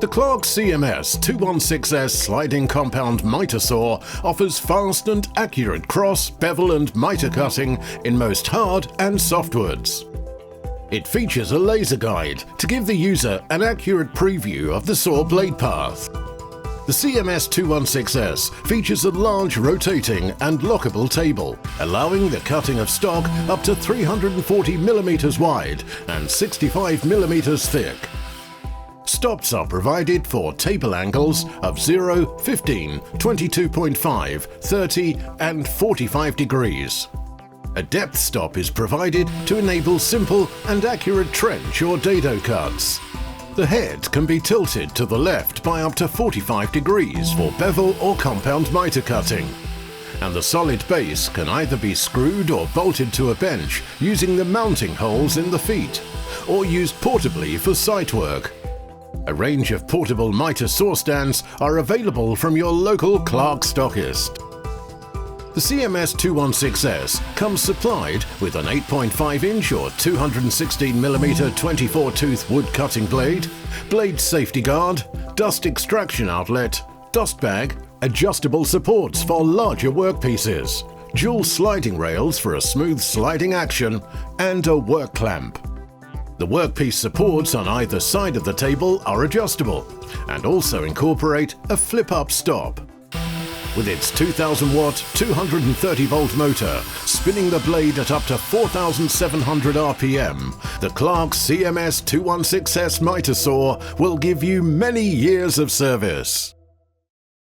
The Clarke CMS216S Sliding Compound Mitre Saw offers fast and accurate cross, bevel and mitre cutting in most hard and softwoods. It features a laser guide to give the user an accurate preview of the saw blade path. The CMS216S features a large rotating and lockable table, allowing the cutting of stock up to 340 mm wide and 65 mm thick. Stops are provided for table angles of 0, 15, 22.5, 30 and 45 degrees. A depth stop is provided to enable simple and accurate trench or dado cuts. The head can be tilted to the left by up to 45 degrees for bevel or compound mitre cutting. And the solid base can either be screwed or bolted to a bench using the mounting holes in the feet, or used portably for site work. A range of portable mitre saw stands are available from your local Clarke stockist. The CMS216S comes supplied with an 8.5-inch or 216mm 24-tooth wood cutting blade, blade safety guard, dust extraction outlet, dust bag, adjustable supports for larger workpieces, dual sliding rails for a smooth sliding action, and a work clamp. The workpiece supports on either side of the table are adjustable and also incorporate a flip-up stop. With its 2000-watt, 230-volt motor, spinning the blade at up to 4,700 RPM, the Clarke CMS216S Mitre Saw will give you many years of service.